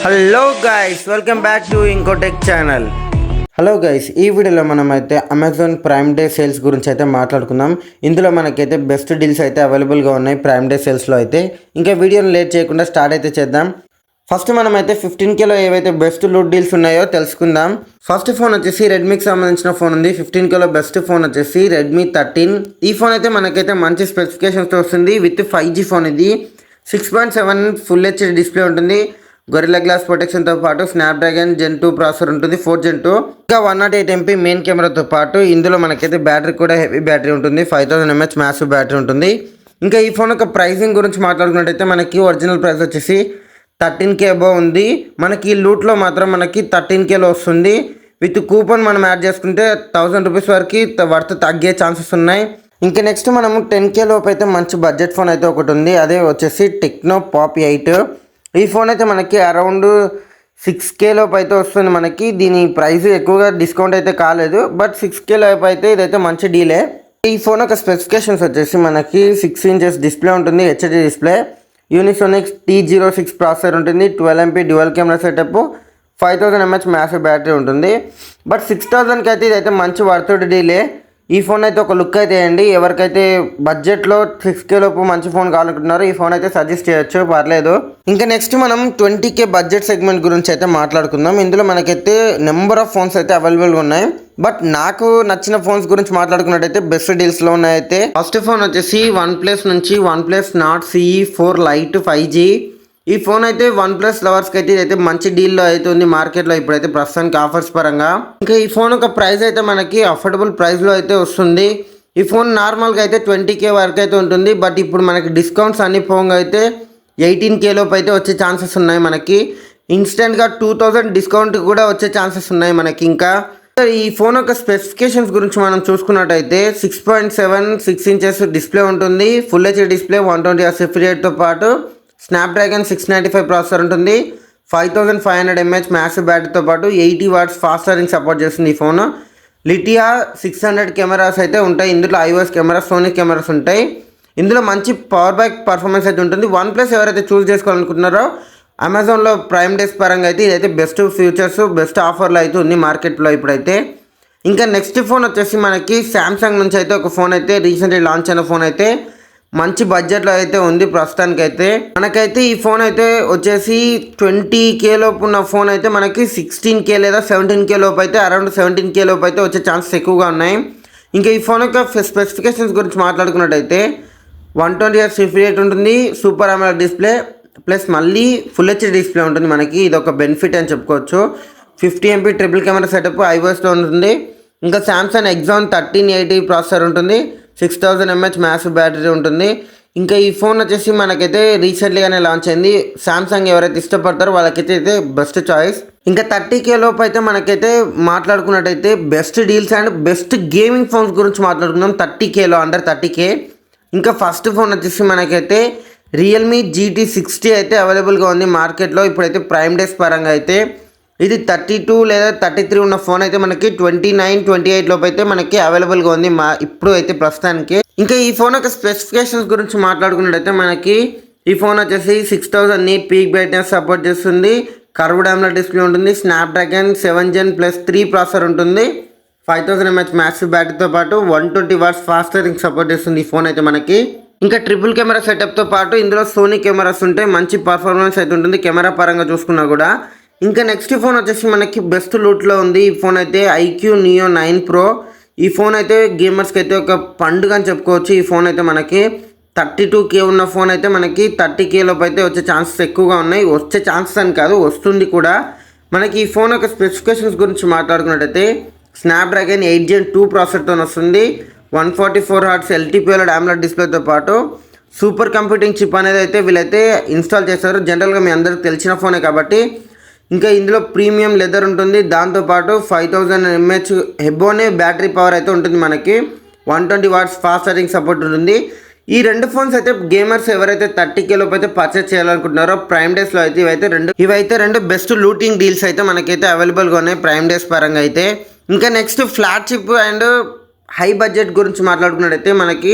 Hello guys, welcome back to Inkotech channel. Hello guys, ఈ వీడియోలో మనం అయితే అమెజాన్ ప్రైమ్ డే సేల్స్ గురించి అయితే మాట్లాడుకుందాం. ఇందులో మనకైతే బెస్ట్ డీల్స్ అయితే అవైలబుల్గా ఉన్నాయి ప్రైమ్ డే సేల్స్లో అయితే. ఇంకా వీడియోని లేట్ చేయకుండా స్టార్ట్ అయితే చేద్దాం. ఫస్ట్ మనం అయితే 15Kలో ఏవైతే బెస్ట్ లూట్ డీల్స్ ఉన్నాయో తెలుసుకుందాం. ఫస్ట్ ఫోన్ వచ్చేసి రెడ్మీకి సంబంధించిన ఫోన్ ఉంది. 15Kలో బెస్ట్ ఫోన్ వచ్చేసి రెడ్మీ 13. ఈ ఫోన్ అయితే మనకైతే మంచి స్పెసిఫికేషన్స్తో వస్తుంది. విత్ 5G ఫోన్ ఇది. 6.7 ఫుల్ హెచ్డి డిస్ప్లే ఉంటుంది. గొరిల్లా గ్లాస్ ప్రొటెక్షన్తో పాటు స్నాప్డ్రాగన్ Gen 2 ప్రాసెసర్ ఉంటుంది, 4 Gen 2. ఇంకా 108 MP మెయిన్ కెమెరాతో పాటు ఇందులో మనకైతే బ్యాటరీ కూడా హెవీ బ్యాటరీ ఉంటుంది. 5000 mAh మ్యాసివ్ బ్యాటరీ ఉంటుంది. ఇంకా ఈ ఫోన్ యొక్క ప్రైసింగ్ గురించి మాట్లాడుకున్నట్టయితే మనకి ఒరిజినల్ ప్రైస్ వచ్చేసి 13K అబోవ్ ఉంది. మనకి లూట్లో మాత్రం మనకి 13Kలో వస్తుంది. విత్ కూపన్ మనం యాడ్ చేసుకుంటే 1000 రూపీస్ వరకు వర్త్ తగ్గే ఛాన్సెస్ ఉన్నాయి. ఇంకా నెక్స్ట్ మనము 10K లోపు అయితే మంచి బడ్జెట్ ఫోన్ అయితే ఒకటి ఉంది. అదే వచ్చేసి టెక్నో పాప్ 8. ఈ ఫోన్ అయితే మనకి అరౌండ్ 6K లోపు అయితే వస్తుంది. మనకి దీని ప్రైస్ ఎక్కువగా డిస్కౌంట్ అయితే కాలేదు, బట్ 6K లోపు అయితే ఇదైతే మంచి డీలే. ఈ ఫోన్ యొక్క స్పెసిఫికేషన్స్ వచ్చేసి మనకి 6 inches డిస్ప్లే ఉంటుంది, హెచ్డి డిస్ప్లే. యూనిసోనిక్స్ T06 ప్రాసెసర్ ఉంటుంది, 12 MP dual camera setup, 5000 mAh massive battery ఉంటుంది. బట్ 6000కి అయితే ఇదైతే మంచి వర్త్ డీలే. ఈ ఫోన్ అయితే ఒక లుక్ అయితే వేయండి. ఎవరికైతే బడ్జెట్లో 6K లోపు మంచి ఫోన్ కావాలనుకుంటున్నారో ఈ ఫోన్ అయితే సజెస్ట్ చేయొచ్చు, పర్లేదు. ఇంకా నెక్స్ట్ మనం 20K బడ్జెట్ సెగ్మెంట్ గురించి అయితే మాట్లాడుకుందాం. ఇందులో మనకైతే నెంబర్ ఆఫ్ ఫోన్స్ అయితే అవైలబుల్గా ఉన్నాయి. బట్ నాకు నచ్చిన ఫోన్స్ గురించి మాట్లాడుకున్నట్టయితే బెస్ట్ డీల్స్లో ఉన్నాయైతే ఫస్ట్ ఫోన్ వచ్చేసి OnePlus నుంచి OnePlus Nord CE 4 Lite 5G. ఈ ఫోన్ అయితే OnePlus లవర్స్కి అయితే ఇదైతే మంచి డీల్లో అయితే ఉంది మార్కెట్లో ఇప్పుడైతే ప్రస్తుతానికి ఆఫర్స్ పరంగా. ఇంకా ఈ ఫోన్ యొక్క ప్రైస్ అయితే మనకి అఫోర్డబుల్ ప్రైస్లో అయితే వస్తుంది. ఈ ఫోన్ నార్మల్గా అయితే 20K వరకు అయితే ఉంటుంది. బట్ ఇప్పుడు మనకి డిస్కౌంట్స్ అన్ని పోగా అయితే 18K లోపు అయితే వచ్చే ఛాన్సెస్ ఉన్నాయి. మనకి ఇన్స్టెంట్గా 2000 డిస్కౌంట్ కూడా వచ్చే ఛాన్సెస్ ఉన్నాయి మనకి. ఇంకా ఈ ఫోన్ యొక్క స్పెసిఫికేషన్స్ గురించి మనం చూసుకున్నట్టయితే 6.7 6 inches డిస్ప్లే ఉంటుంది, full HD display, 120Hz refresh రేట్తో పాటు స్నాప్డ్రాగన్ 695 ప్రాసెసర్ ఉంటుంది, 5500 mAh మ్యాసివ్ బ్యాటరీతో పాటు 80 watts ఫాస్ట్ ఛార్జింగ్ సపోర్ట్ చేస్తుంది ఈ ఫోన్. లిటియా 600 కెమెరాస్ అయితే ఉంటాయి. ఇందులో iOS కెమెరాస్, సోనీ కెమెరాస్ ఉంటాయి. ఇందులో మంచి పవర్ బ్యాక్ పర్ఫార్మెన్స్ అయితే ఉంటుంది. OnePlus ఎవరైతే చూస్ చేసుకోవాలనుకుంటున్నారో అమెజాన్లో ప్రైమ్ డేస్ పరంగా అయితే ఇదైతే బెస్ట్ ఫ్యూచర్స్, బెస్ట్ ఆఫర్లో అయితే ఉంది మార్కెట్లో ఇప్పుడైతే. ఇంకా నెక్స్ట్ ఫోన్ వచ్చేసి మనకి శాంసంగ్ నుంచి అయితే ఒక ఫోన్ అయితే రీసెంట్లీ లాంచ్ అయిన ఫోన్ అయితే మంచి బడ్జెట్లో అయితే ఉంది ప్రస్తుతానికి అయితే. మనకైతే ఈ ఫోన్ అయితే వచ్చేసి 20K లోపు ఉన్న ఫోన్ అయితే మనకి 16K లేదా 17K లోపు అయితే అరౌండ్ 17K లోపు అయితే వచ్చే ఛాన్సెస్ ఎక్కువగా ఉన్నాయి. ఇంకా ఈ ఫోన్ యొక్క స్పెసిఫికేషన్స్ గురించి మాట్లాడుకున్నట్టయితే 120Hz రిఫ్రెష్ రేట్ ఉంటుంది, సూపర్ AMOLED డిస్ప్లే ప్లస్ మళ్ళీ ఫుల్ హెచ్డి డిస్ప్లే ఉంటుంది మనకి. ఇది ఒక బెనిఫిట్ అని చెప్పుకోవచ్చు. 50 MP ట్రిపుల్ కెమెరా సెటప్ iOSలో ఉంటుంది. ఇంకా సామ్సంగ్ Exynos 1380 ప్రాసెసర్ ఉంటుంది, 6000 mAh మ్యాసివ్ బ్యాటరీ ఉంటుంది. ఇంకా ఈ ఫోన్ వచ్చేసి మనకైతే రీసెంట్లీగానే లాంచ్ అయింది. సామ్సంగ్ ఎవరైతే ఇష్టపడతారో వాళ్ళకైతే అయితే బెస్ట్ చాయిస్. ఇంకా 30K లోపు అయితే మనకైతే మాట్లాడుకున్నట్టయితే best deals and best gaming phones గురించి మాట్లాడుకుందాం. 30Kలో అండర్ 30K. ఇంకా ఫస్ట్ ఫోన్ వచ్చేసి మనకైతే రియల్మీ GT60 అయితే అవైలబుల్గా ఉంది మార్కెట్లో ఇప్పుడైతే ప్రైమ్ డేస్ పరంగా అయితే. ఇది 32 లేదా 33 ఉన్న ఫోన్ అయితే మనకి 29 28 లోపు అయితే మనకి అవైలబుల్గా ఉంది ఇప్పుడు అయితే ప్రస్తుతానికి. ఇంకా ఈ ఫోన్ యొక్క స్పెసిఫికేషన్స్ గురించి మాట్లాడుకున్నట్టయితే మనకి ఈ ఫోన్ వచ్చేసి 6000 nit పీక్ బ్రైట్నెస్ సపోర్ట్ చేస్తుంది, కర్వ్డ్ AMOLED డిస్ప్లే ఉంటుంది, స్నాప్డ్రాగన్ 7 Gen +3 ప్రాసెసర్ ఉంటుంది, 5000 mAh మ్యాసివ్ బ్యాటరీతో పాటు 120 watts ఫాస్ట్ ఛార్జింగ్ సపోర్ట్ చేస్తుంది ఈ ఫోన్ అయితే మనకి. ఇంకా ట్రిపుల్ కెమెరా సెటప్తో పాటు ఇందులో సోనీ కెమెరాస్ ఉంటాయి, మంచి పర్ఫార్మెన్స్ అయితే ఉంటుంది కెమెరా పరంగా చూసుకున్నా కూడా. ఇంకా నెక్స్ట్ ఫోన్ వచ్చేసి మనకి బెస్ట్ లూట్లో ఉంది. ఈ ఫోన్ అయితే iQOO Neo 9 Pro. ఈ ఫోన్ అయితే గేమర్స్కి అయితే ఒక పండుగ అని చెప్పుకోవచ్చు. ఈ ఫోన్ అయితే మనకి 32K ఉన్న ఫోన్ అయితే మనకి 30K లోపు అయితే వచ్చే ఛాన్సెస్ ఎక్కువగా ఉన్నాయి. వచ్చే ఛాన్సెస్ అని కాదు, వస్తుంది కూడా. మనకి ఈ ఫోన్ యొక్క స్పెసిఫికేషన్స్ గురించి మాట్లాడుకున్నట్టయితే స్నాప్డ్రాగన్ 8 Gen 2 ప్రాసెసర్తో వస్తుంది, 144Hz LTPOLED AMOLED డిస్ప్లేతో పాటు సూపర్ కంప్యూటింగ్ చిప్ అనేది అయితే వీళ్ళైతే ఇన్స్టాల్ చేస్తారు. జనరల్గా మీ అందరికి తెలిసిన ఫోనే కాబట్టి. ఇంకా ఇందులో ప్రీమియం లెదర్ ఉంటుంది, దాంతోపాటు 5000 mAh హెబోనే బ్యాటరీ పవర్ అయితే ఉంటుంది మనకి, 120 watts ఫాస్ట్ ఛార్జింగ్ సపోర్ట్ ఉంటుంది. ఈ రెండు ఫోన్స్ అయితే గేమర్స్ ఎవరైతే 30K లోపు అయితే పర్చేస్ చేయాలనుకుంటున్నారో ప్రైమ్ డేస్లో అయితే ఇవైతే రెండు బెస్ట్ లూటింగ్ డీల్స్ అయితే మనకైతే అవైలబుల్గా ఉన్నాయి ప్రైమ్ డేస్ పరంగా అయితే. ఇంకా next flagship and high budget గురించి మాట్లాడుకున్నట్టయితే మనకి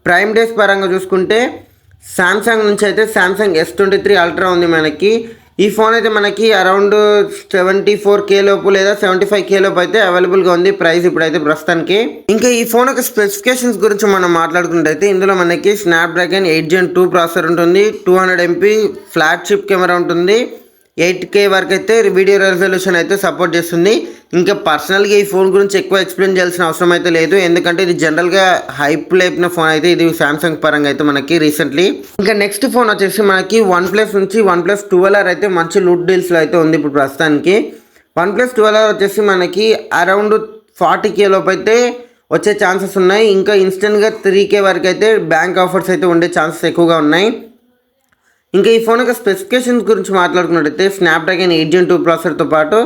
ప్రైమ్ డేస్ పరంగా చూసుకుంటే సామ్సంగ్ నుంచి అయితే సామ్సంగ్ S23 అల్ట్రా ఉంది మనకి. ఈ ఫోన్ అయితే మనకి అరౌండ్ 74K లోపు లేదా 75K లోపు అయితే అవైలబుల్గా ఉంది ప్రైస్ ఇప్పుడైతే ప్రస్తుతానికి. ఇంకా ఈ ఫోన్ యొక్క స్పెసిఫికేషన్స్ గురించి మనం మాట్లాడుకుంటే ఇందులో మనకి స్నాప్డ్రాగన్ 8 Gen 2 ప్రాసెసర్ ఉంటుంది, 200 MP ఫ్లాట్ చిప్ కెమెరా ఉంటుంది, 8K వరకు అయితే వీడియో రెజల్యూషన్ అయితే సపోర్ట్ చేస్తుంది. ఇంకా పర్సనల్గా ఈ ఫోన్ గురించి ఎక్కువ ఎక్స్ప్లెయిన్ చేయాల్సిన అవసరం అయితే లేదు, ఎందుకంటే ఇది జనరల్గా హైప్ లేపిన ఫోన్ అయితే ఇది సామ్సంగ్ పరంగా అయితే మనకి రీసెంట్లీ. ఇంకా నెక్స్ట్ ఫోన్ వచ్చేసి మనకి OnePlus నుంచి OnePlus 12R అయితే మంచి లూట్ డీల్స్లో అయితే ఉంది ఇప్పుడు ప్రస్తుతానికి. OnePlus 12R వచ్చేసి మనకి అరౌండ్ 40K లోపు అయితే వచ్చే ఛాన్సెస్ ఉన్నాయి. ఇంకా ఇన్స్టెంట్గా 3K వరకు అయితే బ్యాంక్ ఆఫర్స్ అయితే ఉండే ఛాన్సెస్ ఎక్కువగా ఉన్నాయి. ఇంకా ఈ ఫోన్ యొక్క స్పెసిఫికేషన్స్ గురించి మాట్లాడుకున్నట్టయితే స్నాప్డ్రాగన్ 8 Gen 2 ప్రాసెసర్తో పాటు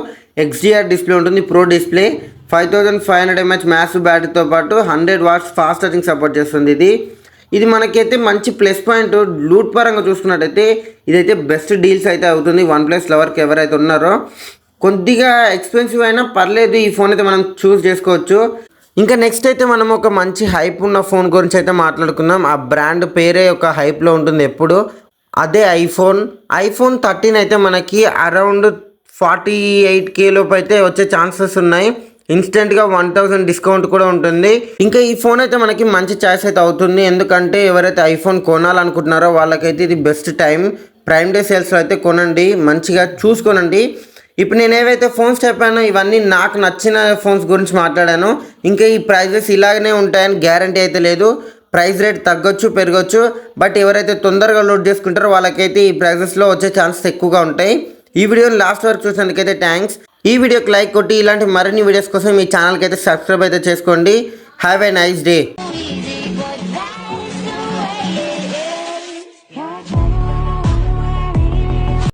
XDR డిస్ప్లే ఉంటుంది, ప్రో డిస్ప్లే, 5500 mAh మ్యాసివ్ బ్యాటరీతో పాటు 100 watts ఫాస్ట్ ఛార్జింగ్ సపోర్ట్ చేస్తుంది. ఇది మనకైతే మంచి ప్లస్ పాయింట్. లూట్ పరంగా చూసుకున్నట్టయితే ఇదైతే బెస్ట్ డీల్స్ అయితే అవుతుంది OnePlus లవర్కి ఎవరైతే ఉన్నారో. కొద్దిగా ఎక్స్పెన్సివ్ అయినా పర్లేదు, ఈ ఫోన్ అయితే మనం చూస్ చేసుకోవచ్చు. ఇంకా నెక్స్ట్ అయితే మనం ఒక మంచి హైప్ ఉన్న ఫోన్ గురించి అయితే మాట్లాడుకుందాం. ఆ బ్రాండ్ పేరే ఒక హైప్లో ఉంటుంది ఎప్పుడు, అదే ఐఫోన్ 13 అయితే మనకి అరౌండ్ 48K లోపు అయితే వచ్చే ఛాన్సెస్ ఉన్నాయి. ఇన్స్టెంట్గా 1000 డిస్కౌంట్ కూడా ఉంటుంది. ఇంకా ఈ ఫోన్ అయితే మనకి మంచి ఛాయిస్ అయితే అవుతుంది, ఎందుకంటే ఎవరైతే ఐఫోన్ కొనాలనుకుంటున్నారో వాళ్ళకైతే ఇది బెస్ట్ టైం. ప్రైమ్ డే సేల్స్లో అయితే కొనండి, మంచిగా చూసుకోనండి. ఇప్పుడు నేను ఏవైతే ఫోన్స్ చెప్పానో ఇవన్నీ నాకు నచ్చిన ఫోన్స్ గురించి మాట్లాడాను. ఇంకా ఈ ప్రైజెస్ ఇలాగనే ఉంటాయని గ్యారంటీ అయితే లేదు, ప్రైస్ రేట్ తగ్గొచ్చు పెరగచ్చు. బట్ ఎవరైతే తొందరగా లోడ్ చేసుకుంటారో వాళ్ళకైతే ఈ ప్రైజెస్లో వచ్చే ఛాన్సెస్ ఎక్కువగా ఉంటాయి. ఈ వీడియోని లాస్ట్ వరకు చూసినందుకైతే థ్యాంక్స్. ఈ వీడియోకి లైక్ కొట్టి ఇలాంటి మరిన్ని వీడియోస్ కోసం మీ ఛానల్కి అయితే సబ్స్క్రైబ్ అయితే చేసుకోండి. Have a nice day.